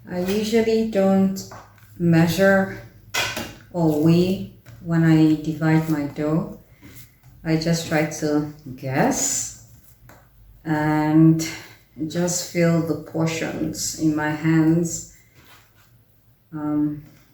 I usually don't measure or weigh when I divide my dough. I just try to guess and just feel the portions in my hands.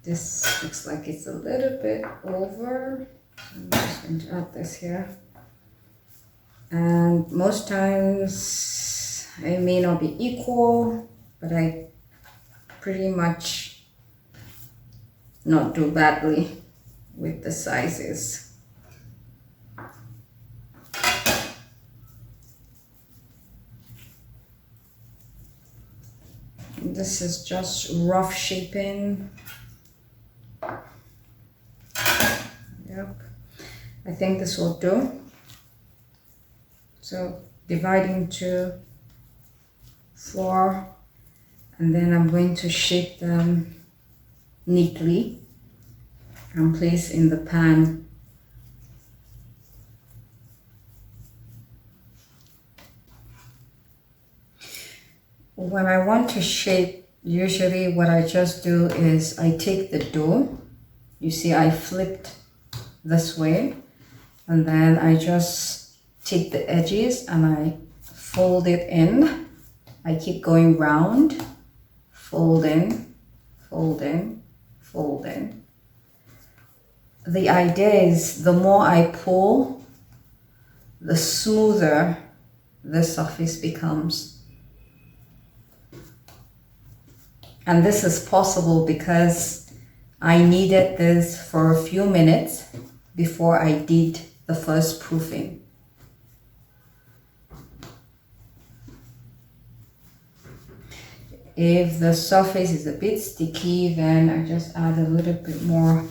This looks like it's a little bit over. I'm just going to add this here. And most times it may not be equal, but I pretty much not do badly with the sizes. This is just rough shaping. Yep, I think this will do. So divide into 4, and then I'm going to shape them neatly and place in the pan. When I want to shape, usually what I just do is I take the dough. You see I flipped this way, and then I just take the edges and I fold it in. I keep going round, fold in, fold in, fold in. The idea is the more I pull, the smoother the surface becomes. And this is possible because I kneaded this for a few minutes before I did the first proofing. If the surface is a bit sticky, then I just add a little bit more.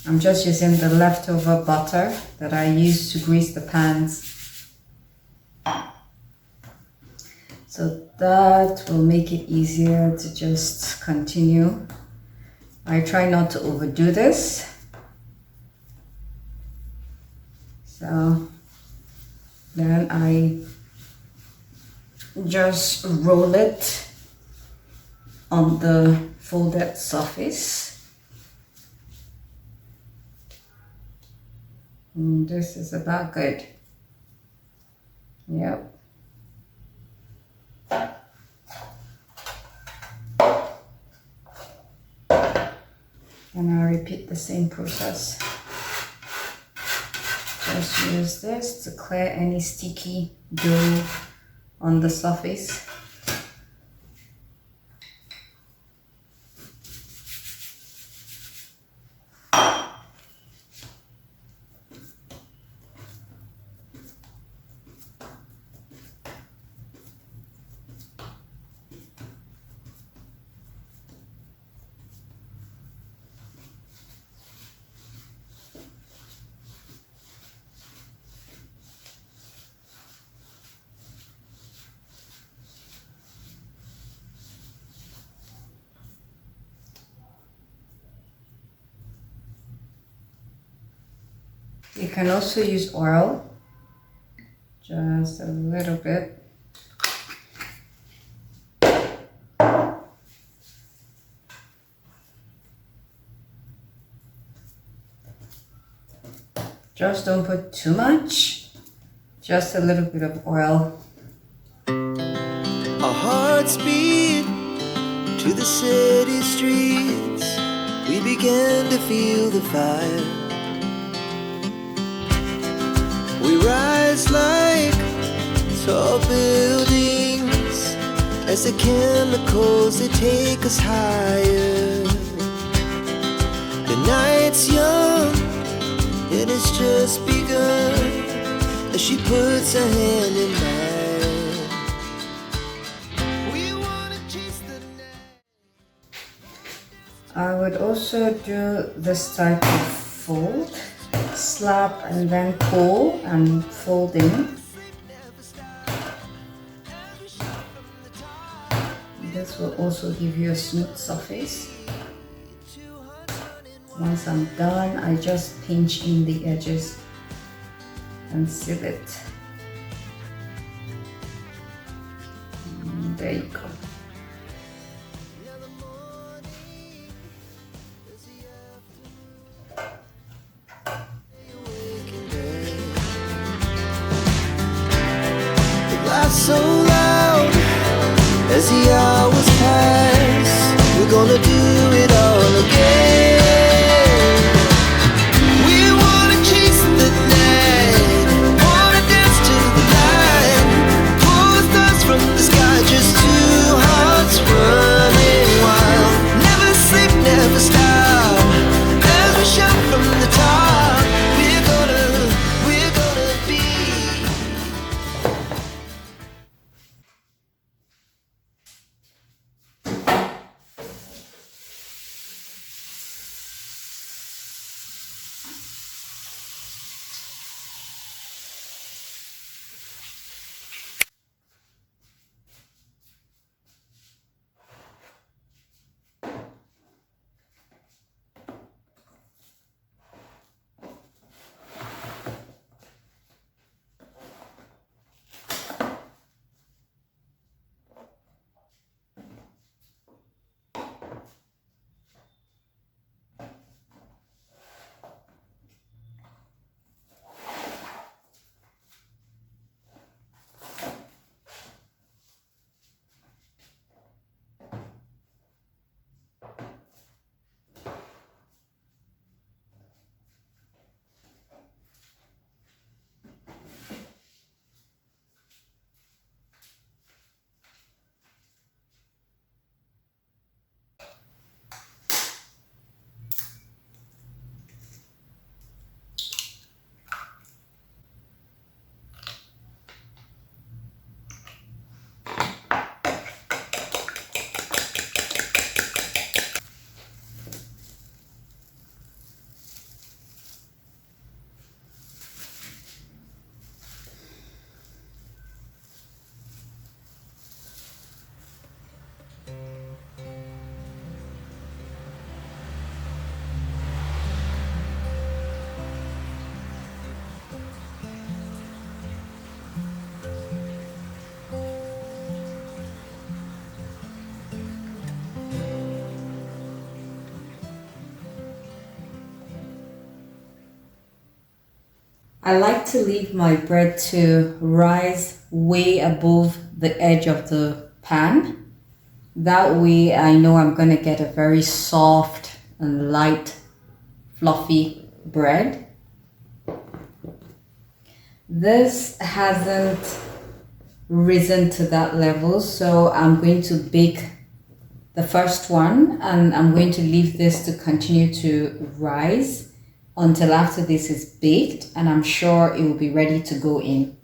I'm just using the leftover butter that I used to grease the pans. So that will make it easier to just continue. I try not to overdo this. So then I just roll it on the folded surface. And this is about good. Yep. And I'll repeat the same process. Just use this to clear any sticky dough on the surface. You can also use oil, just a little bit. Just don't put too much, just a little bit of oil. Our hearts beat to the city streets. We began to feel the fire. We rise like tall buildings as the chemicals, they take us higher. The night's young, it has just begun as she puts her hand in mine. We wanna chase the night. I would also do this type of fold. Slap and then pull and fold in. This will also give you a smooth surface. Once I'm done, I just pinch in the edges and seal it. And there you go. laugh so loud as the hours pass. We're gonna do it all again. We wanna chase the night, wanna dance to the light, pull stars from the sky, just two hearts running wild. Never sleep, never stop, as we shout from the top. We're gonna be. I like to leave my bread to rise way above the edge of the pan. That way I know I'm going to get a very soft and light, fluffy bread. This hasn't risen to that level, so I'm going to bake the first one and I'm going to leave this to continue to rise until after this is baked, and I'm sure it will be ready to go in.